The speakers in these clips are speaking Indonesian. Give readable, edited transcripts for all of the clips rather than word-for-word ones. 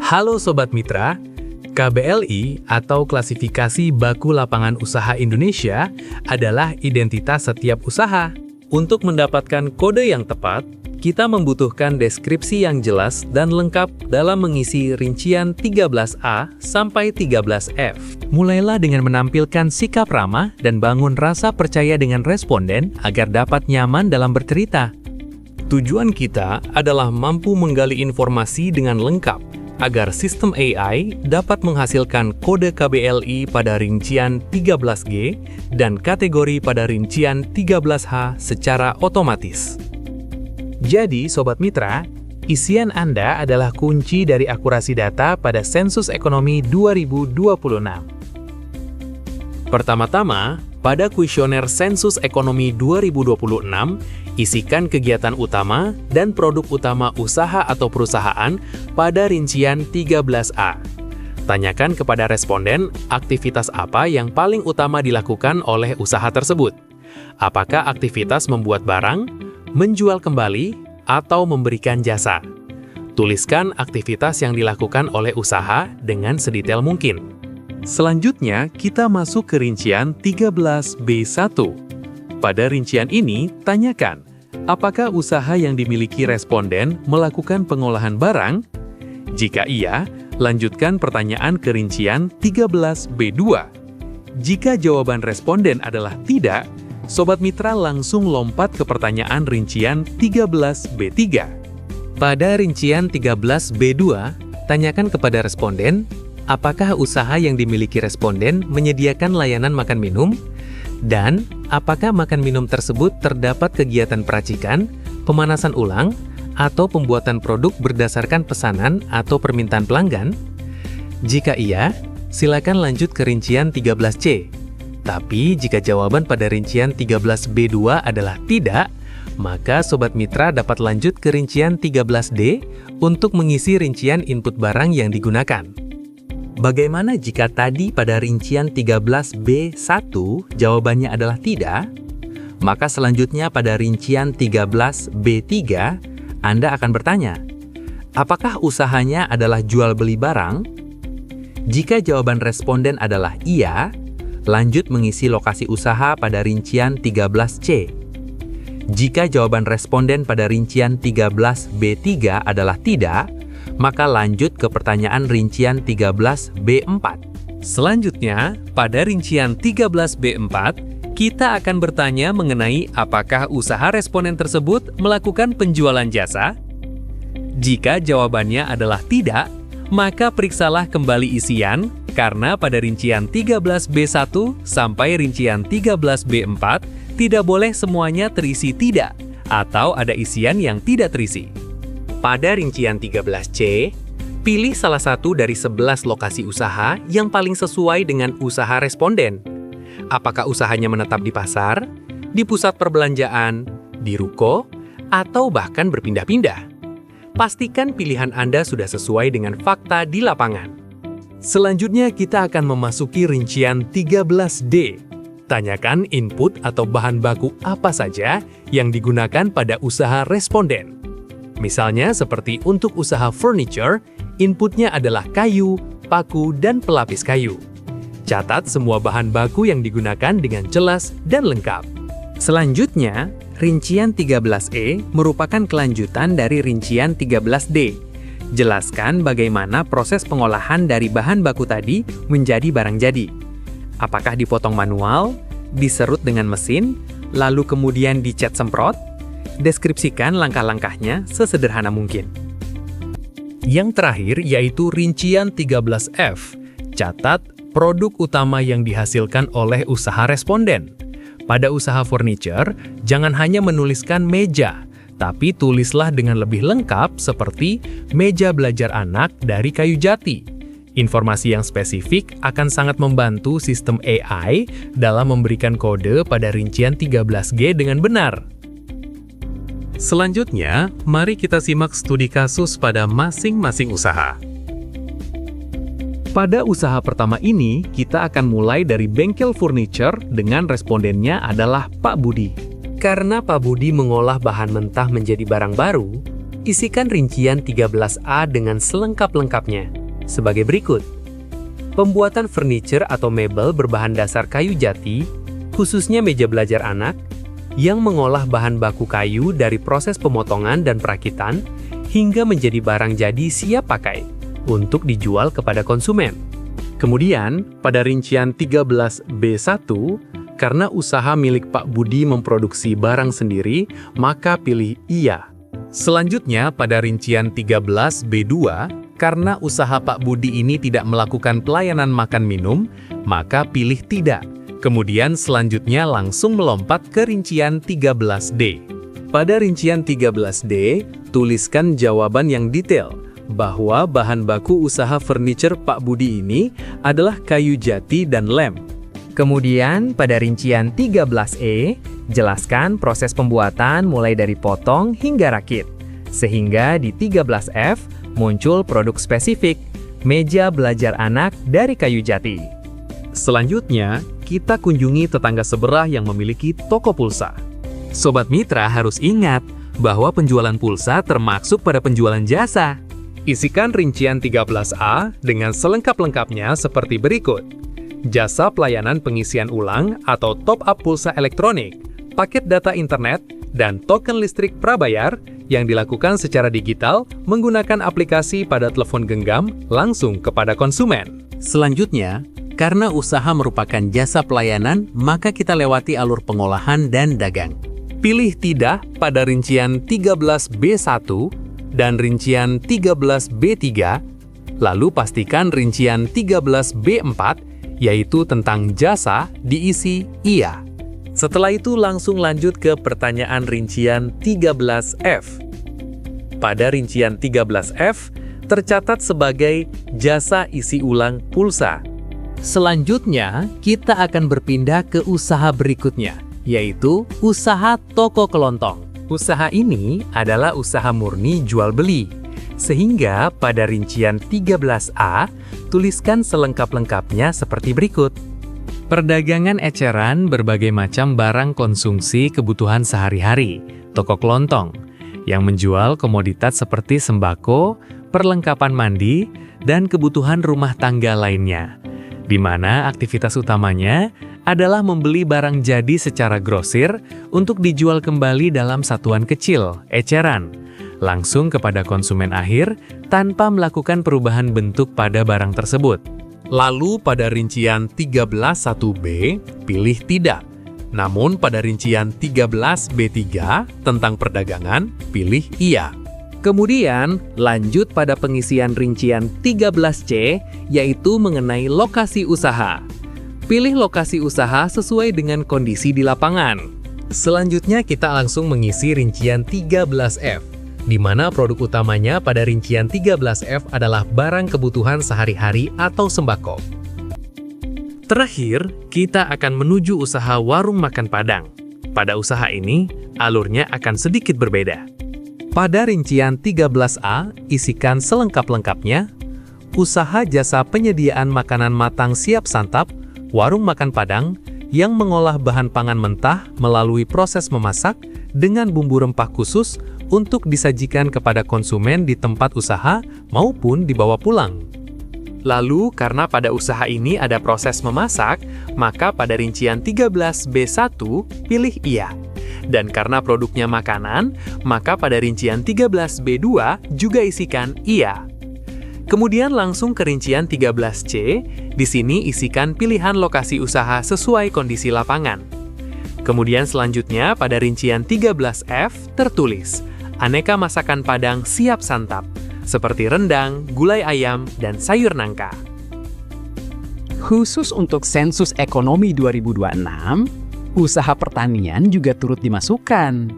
Halo Sobat Mitra, KBLI atau Klasifikasi Baku Lapangan Usaha Indonesia adalah identitas setiap usaha. Untuk mendapatkan kode yang tepat, kita membutuhkan deskripsi yang jelas dan lengkap dalam mengisi rincian 13A sampai 13F. Mulailah dengan menampilkan sikap ramah dan bangun rasa percaya dengan responden agar dapat nyaman dalam bercerita. Tujuan kita adalah mampu menggali informasi dengan lengkap, agar sistem AI dapat menghasilkan kode KBLI pada rincian 13G dan kategori pada rincian 13H secara otomatis. Jadi, Sobat Mitra, isian Anda adalah kunci dari akurasi data pada Sensus Ekonomi 2026. Pertama-tama, pada kuesioner Sensus Ekonomi 2026, isikan kegiatan utama dan produk utama usaha atau perusahaan pada rincian 13A. Tanyakan kepada responden aktivitas apa yang paling utama dilakukan oleh usaha tersebut. Apakah aktivitas membuat barang, menjual kembali, atau memberikan jasa? Tuliskan aktivitas yang dilakukan oleh usaha dengan sedetail mungkin. Selanjutnya, kita masuk ke rincian 13B1. Pada rincian ini, tanyakan, apakah usaha yang dimiliki responden melakukan pengolahan barang? Jika iya, lanjutkan pertanyaan ke rincian 13B2. Jika jawaban responden adalah tidak, Sobat Mitra langsung lompat ke pertanyaan rincian 13B3. Pada rincian 13B2, tanyakan kepada responden, apakah usaha yang dimiliki responden menyediakan layanan makan minum? Dan apakah makan minum tersebut terdapat kegiatan peracikan, pemanasan ulang, atau pembuatan produk berdasarkan pesanan atau permintaan pelanggan? Jika iya, silakan lanjut ke rincian 13C. Tapi jika jawaban pada rincian 13B2 adalah tidak, maka Sobat Mitra dapat lanjut ke rincian 13D untuk mengisi rincian input barang yang digunakan. Bagaimana jika tadi pada rincian 13B1 jawabannya adalah tidak? Maka selanjutnya pada rincian 13B3, Anda akan bertanya, apakah usahanya adalah jual beli barang? Jika jawaban responden adalah iya, lanjut mengisi lokasi usaha pada rincian 13C. Jika jawaban responden pada rincian 13B3 adalah tidak, maka lanjut ke pertanyaan rincian 13B4. Selanjutnya, pada rincian 13B4, kita akan bertanya mengenai apakah usaha responden tersebut melakukan penjualan jasa? Jika jawabannya adalah tidak, maka periksalah kembali isian, karena pada rincian 13B1 sampai rincian 13B4 tidak boleh semuanya terisi tidak, atau ada isian yang tidak terisi. Pada rincian 13C, pilih salah satu dari 11 lokasi usaha yang paling sesuai dengan usaha responden. Apakah usahanya menetap di pasar, di pusat perbelanjaan, di ruko, atau bahkan berpindah-pindah? Pastikan pilihan Anda sudah sesuai dengan fakta di lapangan. Selanjutnya kita akan memasuki rincian 13D. Tanyakan input atau bahan baku apa saja yang digunakan pada usaha responden. Misalnya seperti untuk usaha furniture, inputnya adalah kayu, paku, dan pelapis kayu. Catat semua bahan baku yang digunakan dengan jelas dan lengkap. Selanjutnya, rincian 13E merupakan kelanjutan dari rincian 13D. Jelaskan bagaimana proses pengolahan dari bahan baku tadi menjadi barang jadi. Apakah dipotong manual, diserut dengan mesin, lalu kemudian dicat semprot? Deskripsikan langkah-langkahnya sesederhana mungkin. Yang terakhir yaitu rincian 13F. Catat produk utama yang dihasilkan oleh usaha responden. Pada usaha furniture, jangan hanya menuliskan meja, tapi tulislah dengan lebih lengkap seperti meja belajar anak dari kayu jati. Informasi yang spesifik akan sangat membantu sistem AI dalam memberikan kode pada rincian 13G dengan benar. Selanjutnya, mari kita simak studi kasus pada masing-masing usaha. Pada usaha pertama ini, kita akan mulai dari bengkel furniture dengan respondennya adalah Pak Budi. Karena Pak Budi mengolah bahan mentah menjadi barang baru, Isikan rincian 13A dengan selengkap-lengkapnya, sebagai berikut. Pembuatan furniture atau mebel berbahan dasar kayu jati, khususnya meja belajar anak, yang mengolah bahan baku kayu dari proses pemotongan dan perakitan, hingga menjadi barang jadi siap pakai, untuk dijual kepada konsumen. Kemudian, pada rincian 13B1, karena usaha milik Pak Budi memproduksi barang sendiri, maka pilih iya. Selanjutnya, pada rincian 13B2, karena usaha Pak Budi ini tidak melakukan pelayanan makan minum, maka pilih tidak. Kemudian selanjutnya langsung melompat ke rincian 13D. Pada rincian 13D, tuliskan jawaban yang detail, bahwa bahan baku usaha furniture Pak Budi ini adalah kayu jati dan lem. Kemudian pada rincian 13E, jelaskan proses pembuatan mulai dari potong hingga rakit. Sehingga di 13F muncul produk spesifik, meja belajar anak dari kayu jati. Selanjutnya, kita kunjungi tetangga seberang yang memiliki toko pulsa. Sobat Mitra harus ingat bahwa penjualan pulsa termasuk pada penjualan jasa. Isikan rincian 13A dengan selengkap-lengkapnya seperti berikut. Jasa pelayanan pengisian ulang atau top-up pulsa elektronik, paket data internet, dan token listrik prabayar yang dilakukan secara digital menggunakan aplikasi pada telepon genggam langsung kepada konsumen. Selanjutnya, karena usaha merupakan jasa pelayanan, maka kita lewati alur pengolahan dan dagang. Pilih tidak pada rincian 13B1 dan rincian 13B3, lalu pastikan rincian 13B4, yaitu tentang jasa, diisi iya. Setelah itu langsung lanjut ke pertanyaan rincian 13F. Pada rincian 13F, tercatat sebagai jasa isi ulang pulsa. Selanjutnya, kita akan berpindah ke usaha berikutnya, yaitu usaha toko kelontong. Usaha ini adalah usaha murni jual-beli. Sehingga pada rincian 13A, tuliskan selengkap-lengkapnya seperti berikut. Perdagangan eceran berbagai macam barang konsumsi kebutuhan sehari-hari, toko kelontong, yang menjual komoditas seperti sembako, perlengkapan mandi, dan kebutuhan rumah tangga lainnya, di mana aktivitas utamanya adalah membeli barang jadi secara grosir untuk dijual kembali dalam satuan kecil, eceran, langsung kepada konsumen akhir tanpa melakukan perubahan bentuk pada barang tersebut. Lalu pada rincian 13.1b, pilih tidak. Namun pada rincian 13B3 tentang perdagangan, pilih iya. Kemudian, lanjut pada pengisian rincian 13C, yaitu mengenai lokasi usaha. Pilih lokasi usaha sesuai dengan kondisi di lapangan. Selanjutnya kita langsung mengisi rincian 13F, di mana produk utamanya pada rincian 13F adalah barang kebutuhan sehari-hari atau sembako. Terakhir, kita akan menuju usaha warung makan Padang. Pada usaha ini, alurnya akan sedikit berbeda. Pada rincian 13A, isikan selengkap-lengkapnya, usaha jasa penyediaan makanan matang siap santap, warung makan Padang, yang mengolah bahan pangan mentah melalui proses memasak dengan bumbu rempah khusus untuk disajikan kepada konsumen di tempat usaha maupun dibawa pulang. Lalu, karena pada usaha ini ada proses memasak, maka pada rincian 13B1 pilih iya. Dan karena produknya makanan, maka pada rincian 13B2 juga isikan iya. Kemudian langsung ke rincian 13C, di sini isikan pilihan lokasi usaha sesuai kondisi lapangan. Kemudian selanjutnya pada rincian 13F tertulis, aneka masakan Padang siap santap, seperti rendang, gulai ayam, dan sayur nangka. Khusus untuk sensus ekonomi 2026, usaha pertanian juga turut dimasukkan.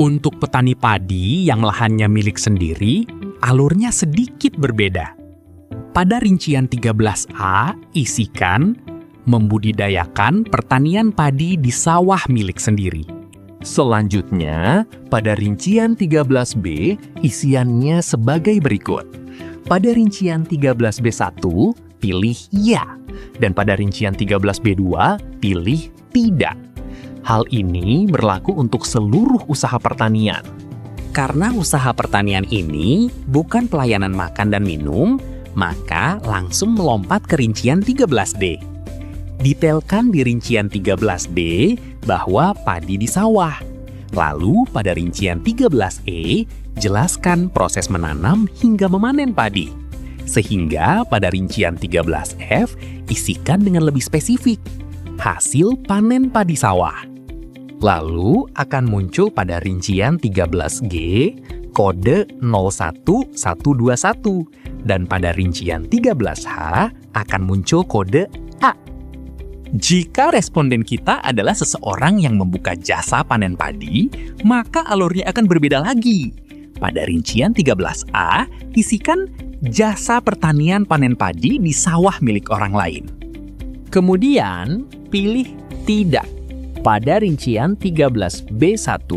Untuk petani padi yang lahannya milik sendiri, alurnya sedikit berbeda. Pada rincian 13A, isikan membudidayakan pertanian padi di sawah milik sendiri. Selanjutnya, pada rincian 13B, isiannya sebagai berikut. Pada rincian 13B1, pilih ya. Dan pada rincian 13B2, pilih tidak. Hal ini berlaku untuk seluruh usaha pertanian. Karena usaha pertanian ini bukan pelayanan makan dan minum, maka langsung melompat ke rincian 13D. Detailkan di rincian 13D bahwa padi di sawah. Lalu pada rincian 13E, jelaskan proses menanam hingga memanen padi. Sehingga pada rincian 13F, isikan dengan lebih spesifik, hasil panen padi sawah. Lalu akan muncul pada rincian 13G kode 01121 dan pada rincian 13H akan muncul kode A. Jika responden kita adalah seseorang yang membuka jasa panen padi, maka alurnya akan berbeda lagi. Pada rincian 13A, isikan jasa pertanian panen padi di sawah milik orang lain. Kemudian, pilih tidak pada rincian 13B1,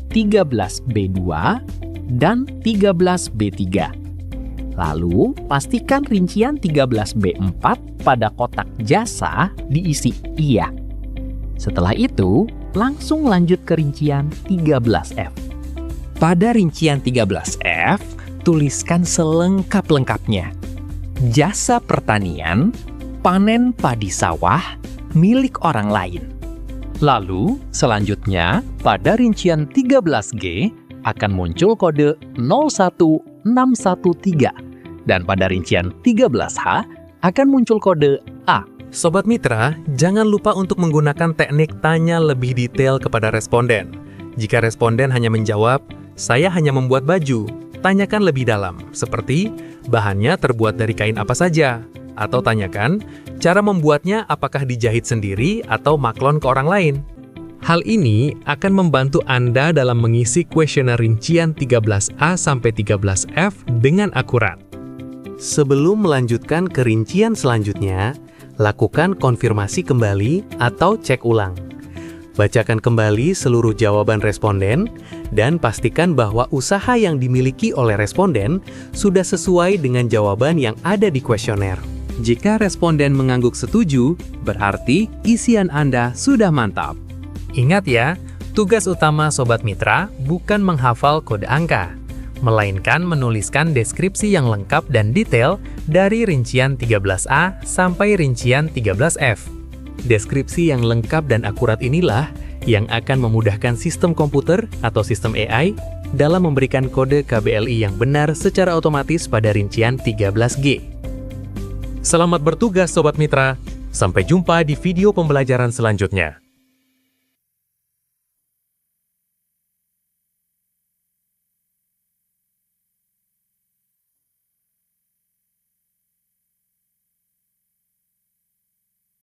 13B2, dan 13B3. Lalu, pastikan rincian 13B4 pada kotak jasa diisi iya. Setelah itu, langsung lanjut ke rincian 13F. Pada rincian 13F, tuliskan selengkap-lengkapnya. Jasa pertanian, panen padi sawah, milik orang lain. Lalu, selanjutnya, pada rincian 13G akan muncul kode 01613 dan pada rincian 13H akan muncul kode A. Sobat Mitra, jangan lupa untuk menggunakan teknik tanya lebih detail kepada responden. Jika responden hanya menjawab, "Saya hanya membuat baju," tanyakan lebih dalam, seperti bahannya terbuat dari kain apa saja, atau tanyakan cara membuatnya apakah dijahit sendiri atau maklon ke orang lain. Hal ini akan membantu Anda dalam mengisi kuesioner rincian 13A sampai 13F dengan akurat. Sebelum melanjutkan ke rincian selanjutnya, lakukan konfirmasi kembali atau cek ulang. Bacakan kembali seluruh jawaban responden dan pastikan bahwa usaha yang dimiliki oleh responden sudah sesuai dengan jawaban yang ada di kuesioner. Jika responden mengangguk setuju, berarti isian Anda sudah mantap. Ingat ya, tugas utama Sobat Mitra bukan menghafal kode angka, melainkan menuliskan deskripsi yang lengkap dan detail dari rincian 13A sampai rincian 13F. Deskripsi yang lengkap dan akurat inilah yang akan memudahkan sistem komputer atau sistem AI dalam memberikan kode KBLI yang benar secara otomatis pada rincian 13G. Selamat bertugas Sobat Mitra, sampai jumpa di video pembelajaran selanjutnya.